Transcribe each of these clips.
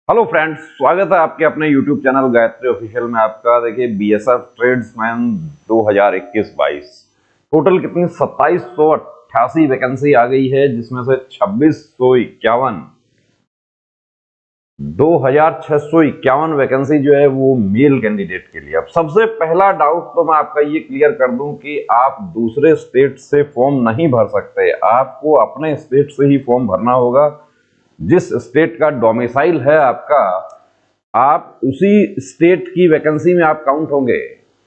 Hello friends, स्वागत है आपके अपने यूट्यूब चैनल गायत्री ऑफिशियल में। आपका देखिए बीएसएफ ट्रेड्समैन 2021-22 टोटल कितनी 2788 वैकेंसी आ गई है, जिसमें से 2651 वैकेंसी जो है वो मेल कैंडिडेट के लिए। अब सबसे पहला डाउट तो मैं आपका ये क्लियर कर दूं कि आप दूसरे स्टेट से फॉर्म नहीं भर सकते, आपको अपने स्टेट से ही फॉर्म भरना होगा। जिस स्टेट का डोमिसाइल है आपका, आप उसी स्टेट की वैकेंसी में आप काउंट होंगे।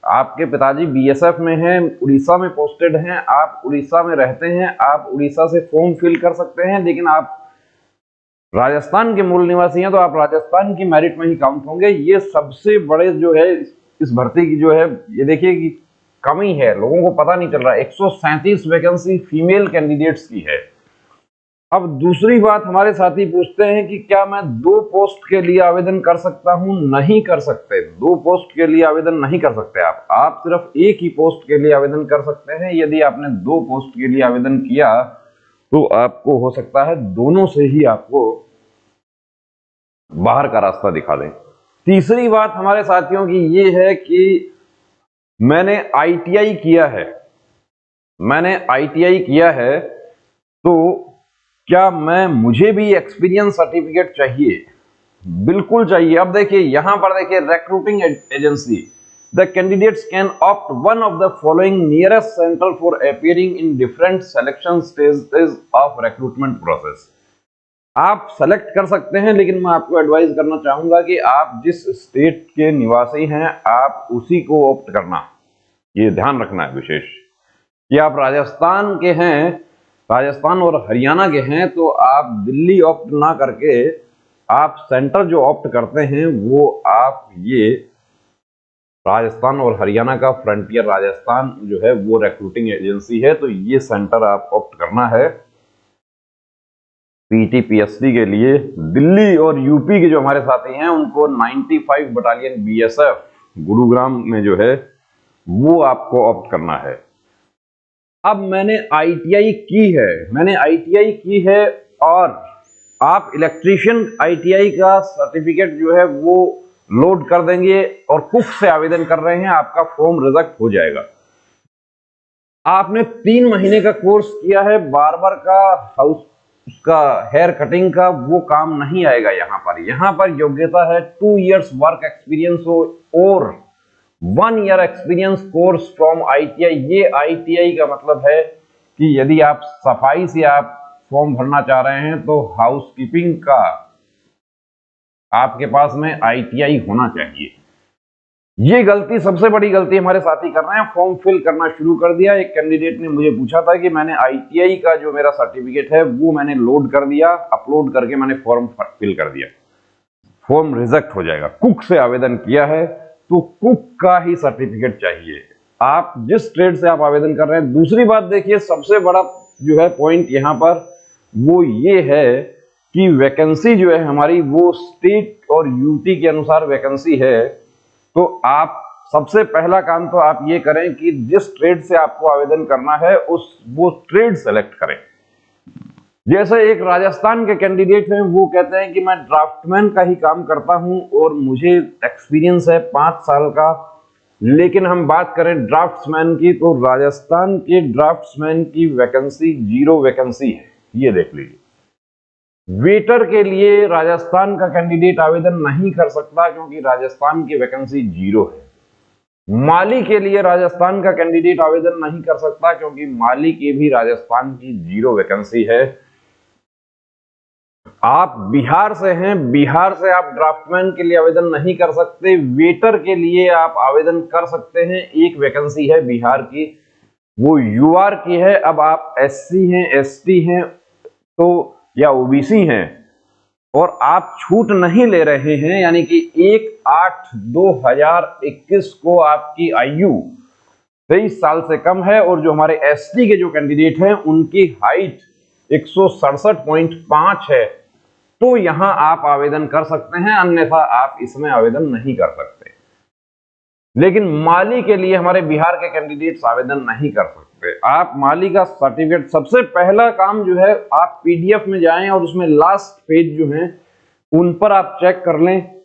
आपके पिताजी बीएसएफ में हैं, उड़ीसा में पोस्टेड हैं, आप उड़ीसा में रहते हैं, आप उड़ीसा से फॉर्म फिल कर सकते हैं, लेकिन आप राजस्थान के मूल निवासी हैं तो आप राजस्थान की मेरिट में ही काउंट होंगे। ये सबसे बड़े जो है इस भर्ती की जो है, ये देखिए कि कमी है, लोगों को पता नहीं चल रहा है। 137 वैकेंसी फीमेल कैंडिडेट्स की है। अब दूसरी बात, हमारे साथी पूछते हैं कि क्या मैं 2 पोस्ट के लिए आवेदन कर सकता हूं? नहीं कर सकते, 2 पोस्ट के लिए आवेदन नहीं कर सकते आप सिर्फ एक ही पोस्ट के लिए आवेदन कर सकते हैं। यदि आपने 2 पोस्ट के लिए आवेदन किया तो आपको हो सकता है दोनों से ही आपको बाहर का रास्ता दिखा दें। तीसरी बात हमारे साथियों की ये है कि मैंने आईटीआई किया है, तो क्या मुझे भी एक्सपीरियंस सर्टिफिकेट चाहिए? बिल्कुल चाहिए। अब देखिए यहां पर देखिए, recruiting agency, the candidates can opt one of the following nearest centre for appearing in different selection stages of recruitment process. आप सेलेक्ट कर सकते हैं, लेकिन मैं आपको एडवाइस करना चाहूंगा कि आप जिस स्टेट के निवासी हैं आप उसी को ऑप्ट करना। ये ध्यान रखना है विशेष कि आप राजस्थान के हैं, राजस्थान और हरियाणा के हैं, तो आप दिल्ली ऑप्ट ना करके आप सेंटर जो ऑप्ट करते हैं वो आप ये राजस्थान और हरियाणा का फ्रंटियर राजस्थान जो है वो रिक्रूटिंग एजेंसी है, तो ये सेंटर आप ऑप्ट करना है पीटीपीएससी के लिए। दिल्ली और यूपी के जो हमारे साथी हैं उनको 95 बटालियन बीएसएफ गुरुग्राम में जो है वो आपको ऑप्ट करना है। अब मैंने आईटीआई की है और आप इलेक्ट्रीशियन आईटीआई का सर्टिफिकेट जो है वो लोड कर देंगे और कुक से आवेदन कर रहे हैं, आपका फॉर्म रिजेक्ट हो जाएगा। आपने 3 महीने का कोर्स किया है, बार्बर का, हाउस का, हेयर कटिंग का, वो काम नहीं आएगा। यहां पर योग्यता है 2 इयर्स वर्क एक्सपीरियंस और 1 year experience course from ITI. ये आईटीआई का मतलब है कि यदि आप सफाई से आप फॉर्म भरना चाह रहे हैं तो हाउसकीपिंग का आपके पास में आईटीआई होना चाहिए। ये गलती, सबसे बड़ी गलती हमारे साथी कर रहे हैं, फॉर्म फिल करना शुरू कर दिया। एक कैंडिडेट ने मुझे पूछा था कि मैंने आईटीआई का जो मेरा सर्टिफिकेट है वो मैंने लोड कर दिया, अपलोड करके मैंने फॉर्म फिल कर दिया, फॉर्म रिजेक्ट हो जाएगा। कुक से आवेदन किया है तो कुक का ही सर्टिफिकेट चाहिए, आप जिस ट्रेड से आप आवेदन कर रहे हैं। दूसरी बात देखिए, सबसे बड़ा जो है पॉइंट यहां पर वो ये है कि वैकेंसी जो है हमारी वो स्टेट और यूटी के अनुसार वैकेंसी है। तो आप सबसे पहला काम तो आप ये करें कि जिस ट्रेड से आपको आवेदन करना है वो ट्रेड सेलेक्ट करें। जैसे एक राजस्थान के कैंडिडेट हैं, वो कहते हैं कि मैं ड्राफ्टमैन का ही काम करता हूं और मुझे एक्सपीरियंस है 5 साल का। लेकिन हम बात करें ड्राफ्ट्समैन की, तो राजस्थान के ड्राफ्ट्समैन की वैकेंसी 0 वैकेंसी है, ये देख लीजिए। वेटर के लिए राजस्थान का कैंडिडेट आवेदन नहीं कर सकता क्योंकि राजस्थान की वैकेंसी 0 है। माली के लिए राजस्थान का कैंडिडेट आवेदन नहीं कर सकता क्योंकि माली की भी राजस्थान की 0 वैकेंसी है। आप बिहार से हैं, बिहार से आप ड्राफ्टमैन के लिए आवेदन नहीं कर सकते। वेटर के लिए आप आवेदन कर सकते हैं, 1 वैकेंसी है बिहार की, वो यूआर की है। अब आप एससी हैं, एसटी हैं तो या ओबीसी हैं और आप छूट नहीं ले रहे हैं, यानी कि 1/8/2021 को आपकी आयु 23 साल से कम है और जो हमारे एसटी के जो कैंडिडेट हैं उनकी हाइट 167.5 है, तो यहां आप आवेदन कर सकते हैं, अन्यथा आप इसमें आवेदन नहीं कर सकते। लेकिन माली के लिए हमारे बिहार के कैंडिडेट्स आवेदन नहीं कर सकते। आप माली का सर्टिफिकेट, सबसे पहला काम जो है, आप पीडीएफ में जाएं और उसमें लास्ट पेज जो है उन पर आप चेक कर लें।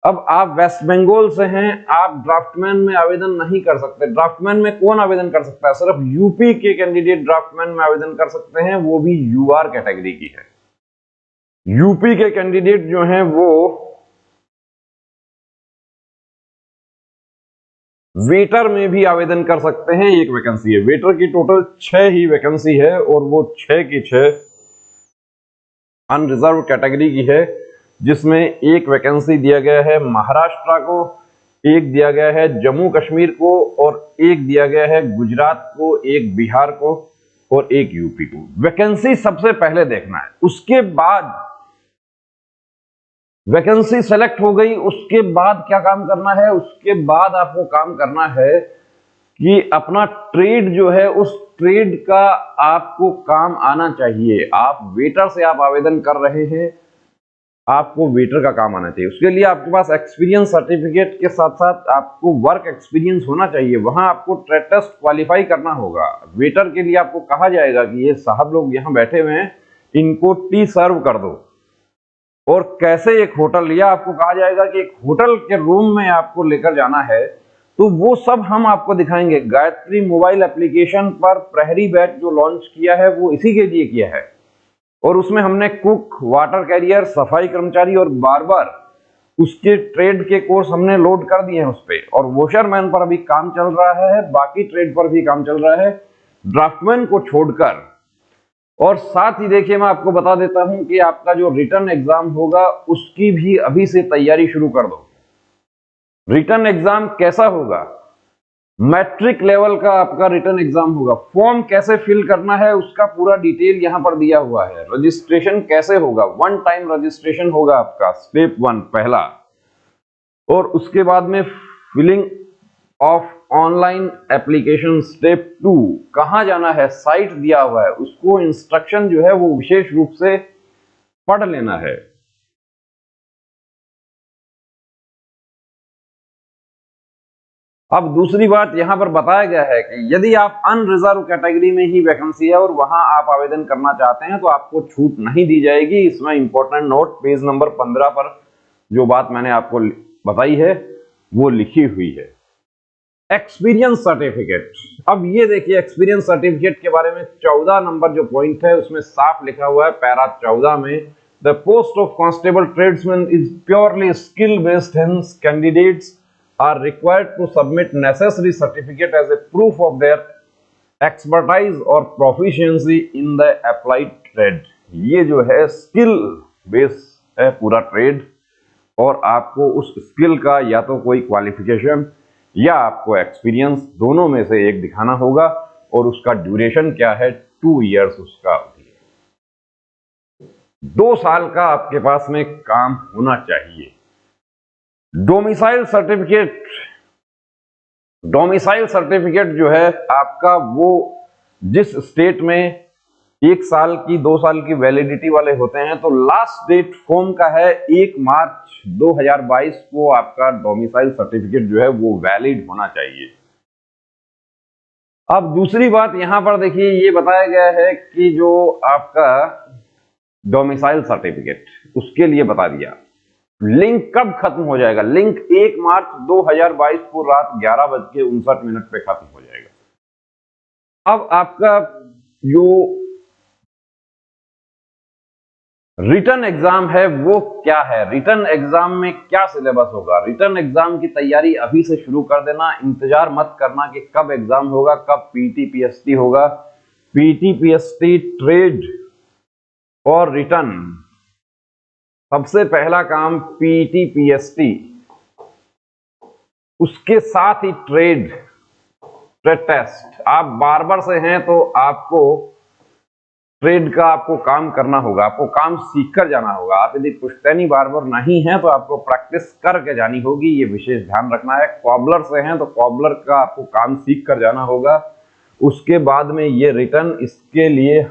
अब आप वेस्ट बंगाल से हैं, आप ड्राफ्टमैन में आवेदन नहीं कर सकते। ड्राफ्टमैन में कौन आवेदन कर सकता है? सिर्फ यूपी के कैंडिडेट ड्राफ्टमैन में आवेदन कर सकते हैं, वो भी यूआर कैटेगरी की है। यूपी के कैंडिडेट जो हैं वो वेटर में भी आवेदन कर सकते हैं। एक वैकेंसी है, वेटर की टोटल 6 ही वैकेंसी है और वो 6 की 6 अनरिजर्व कैटेगरी की है, जिसमें एक वैकेंसी दिया गया है महाराष्ट्र को, एक दिया गया है जम्मू कश्मीर को और एक दिया गया है गुजरात को, एक बिहार को और एक यूपी को। वैकेंसी सबसे पहले देखना है, उसके बाद वैकेंसी सेलेक्ट हो गई, उसके बाद क्या काम करना है? उसके बाद आपको काम करना है कि अपना ट्रेड जो है, उस ट्रेड का आपको काम आना चाहिए। आप वेटर से आप आवेदन कर रहे हैं, आपको वेटर का काम आना चाहिए। उसके लिए आपके पास एक्सपीरियंस सर्टिफिकेट के साथ साथ आपको वर्क एक्सपीरियंस होना चाहिए। वहां आपको ट्रेड टेस्ट क्वालिफाई करना होगा। वेटर के लिए आपको कहा जाएगा कि ये साहब लोग यहां बैठे हुए हैं, इनको टी सर्व कर दो। और कैसे एक होटल, या आपको कहा जाएगा कि एक होटल के रूम में आपको लेकर जाना है, तो वो सब हम आपको दिखाएंगे। गायत्री मोबाइल एप्लीकेशन पर प्रहरी बैच जो लॉन्च किया है वो इसी के लिए किया है, और उसमें हमने कुक, वाटर कैरियर, सफाई कर्मचारी और बार्बर, उसके ट्रेड के कोर्स हमने लोड कर दिए हैं उस पर। और वॉशरमैन पर अभी काम चल रहा है, बाकी ट्रेड पर भी काम चल रहा है, ड्राफ्टमैन को छोड़कर। और साथ ही देखिए, मैं आपको बता देता हूं कि आपका जो रिटर्न एग्जाम होगा उसकी भी अभी से तैयारी शुरू कर दो। रिटर्न एग्जाम कैसा होगा? मैट्रिक लेवल का आपका रिटर्न एग्जाम होगा। फॉर्म कैसे फिल करना है उसका पूरा डिटेल यहां पर दिया हुआ है। रजिस्ट्रेशन कैसे होगा? 1 टाइम रजिस्ट्रेशन होगा आपका, स्टेप 1 पहला। और उसके बाद में filling of online application step 2। कहां जाना है? साइट दिया हुआ है, उसको इंस्ट्रक्शन जो है वो विशेष रूप से पढ़ लेना है। अब दूसरी बात यहां पर बताया गया है कि यदि आप अनरिजर्व कैटेगरी में ही वैकेंसी है और वहां आप आवेदन करना चाहते हैं तो आपको छूट नहीं दी जाएगी। इसमें इंपॉर्टेंट नोट पेज नंबर 15 पर जो बात मैंने आपको बताई है वो लिखी हुई है। Experience certificate. अब ये देखिए, एक्सपीरियंस सर्टिफिकेट के बारे में 14 नंबर जो पॉइंट है उसमें साफ लिखा हुआ है, पैरा 14 में, the post of constable tradesman is purely skill based, hence candidates are required to submit necessary certificate as a proof of their expertise or proficiency in the applied trade। ये जो है स्किल बेस है पूरा trade, और आपको उस skill का या तो कोई क्वालिफिकेशन या आपको एक्सपीरियंस, दोनों में से एक दिखाना होगा। और उसका ड्यूरेशन क्या है? 2 इयर्स उसका अवधि है। 2 साल का आपके पास में काम होना चाहिए। Domicile certificate. डोमिसाइल सर्टिफिकेट जो है आपका, वो जिस स्टेट में 1 साल की 2 साल की वैलिडिटी वाले होते हैं, तो लास्ट डेट फॉर्म का है 1 मार्च 2022 को आपका डोमिसाइल सर्टिफिकेट जो है वो वैलिड होना चाहिए। अब दूसरी बात यहां पर देखिए, ये बताया गया है कि जो आपका डोमिसाइल सर्टिफिकेट, उसके लिए बता दिया लिंक कब खत्म हो जाएगा। लिंक 1 मार्च 2022 को रात 11:59 पे खत्म हो जाएगा। अब आपका जो रिटर्न एग्जाम है वो क्या है? रिटर्न एग्जाम में क्या सिलेबस होगा? रिटर्न एग्जाम की तैयारी अभी से शुरू कर देना। इंतजार मत करना कि कब एग्जाम होगा, कब पीटीपीएसटी होगा। पीटीपीएसटी, ट्रेड और रिटर्न, सबसे पहला काम पीटीपीएसटी, उसके साथ ही ट्रेड टेस्ट। आप बार्बर से हैं तो आपको ट्रेड का आपको काम करना होगा, आपको काम सीख कर जाना होगा। आप यदि पुश्तैनी बार्बर नहीं हैं तो आपको प्रैक्टिस करके जानी होगी, ये विशेष ध्यान रखना है। कॉबलर से हैं तो कॉबलर का आपको काम सीख कर जाना होगा। उसके बाद में ये रिटर्न, इसके लिए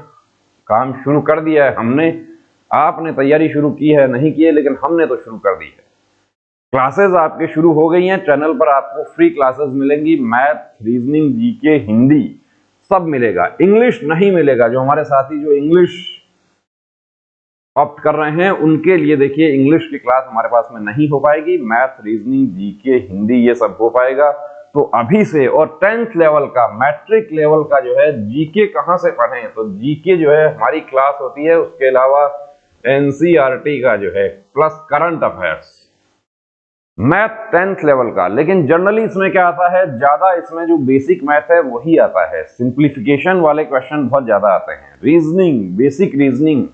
काम शुरू कर दिया है हमने। आपने तैयारी शुरू की है नहीं की है, लेकिन हमने तो शुरू कर दी है। क्लासेस आपके शुरू हो गई हैं। चैनल पर आपको फ्री क्लासेस मिलेंगी, मैथ, रीजनिंग, जीके, हिंदी सब मिलेगा। इंग्लिश नहीं मिलेगा। जो हमारे साथी जो इंग्लिश ऑप्ट कर रहे हैं उनके लिए देखिए इंग्लिश की क्लास हमारे पास में नहीं हो पाएगी, मैथ, रीजनिंग, जीके, हिंदी ये सब हो पाएगा। तो अभी से और 10th लेवल का, मैट्रिक लेवल का जो है जीके कहां से पढ़ें, तो जीके जो है हमारी क्लास होती है, उसके अलावा एनसीईआरटी का जो है plus current affairs, math 10th level का। लेकिन जनरली इसमें क्या आता है, ज्यादा इसमें जो बेसिक मैथ है वही आता है, सिंप्लीफिकेशन वाले क्वेश्चन बहुत ज्यादा आते हैं। रीजनिंग, बेसिक रीजनिंग,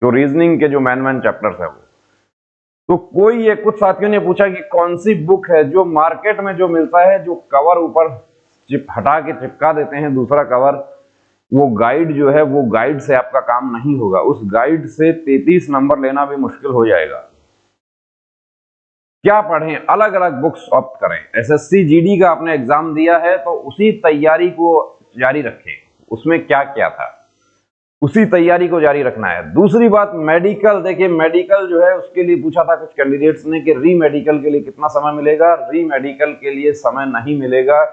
जो रीजनिंग के जो मैन चैप्टर्स है वो। तो कोई ये कुछ साथियों ने पूछा कि कौन सी बुक है जो मार्केट में जो मिलता है, जो कवर ऊपर हटा के चिपका देते हैं दूसरा कवर, वो गाइड जो है, वो गाइड से आपका काम नहीं होगा, उस गाइड से 33 नंबर लेना भी मुश्किल हो जाएगा। क्या पढ़ें, अलग अलग बुक्स ऑप्ट करें। एसएससी जीडी का आपने एग्जाम दिया है तो उसी तैयारी को जारी रखें, उसमें क्या क्या था उसी तैयारी को जारी रखना है। दूसरी बात, मेडिकल, देखिए मेडिकल जो है उसके लिए पूछा था कुछ कैंडिडेट्स ने कि री मेडिकल के लिए कितना समय मिलेगा। री मेडिकल के लिए समय नहीं मिलेगा,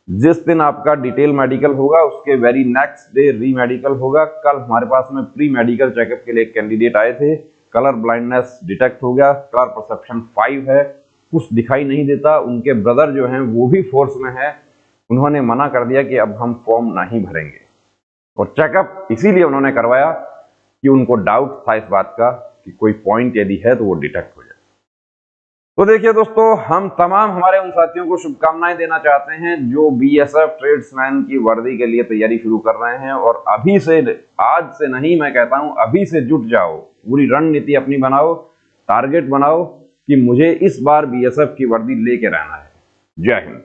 जिस दिन आपका डिटेल मेडिकल होगा उसके वेरी नेक्स्ट डे री मेडिकल होगा। कल हमारे पास में प्री मेडिकल चेकअप के लिए एक कैंडिडेट आए थे, कलर ब्लाइंडनेस डिटेक्ट हो गया, कलर परसेप्शन 5 है, कुछ दिखाई नहीं देता। उनके ब्रदर जो हैं वो भी फोर्स में है, उन्होंने मना कर दिया कि अब हम फॉर्म नहीं भरेंगे, और चेकअप इसीलिए उन्होंने करवाया कि उनको डाउट था इस बात का कि कोई पॉइंट यदि है तो वो डिटेक्ट हो जाए। तो देखिए दोस्तों, हम तमाम हमारे उन साथियों को शुभकामनाएं देना चाहते हैं जो बीएसएफ ट्रेड्समैन की वर्दी के लिए तैयारी शुरू कर रहे हैं। और अभी से, आज से नहीं, मैं कहता हूं अभी से जुट जाओ, पूरी रणनीति अपनी बनाओ, टारगेट बनाओ कि मुझे इस बार बीएसएफ की वर्दी लेके रहना है। जय हिंद।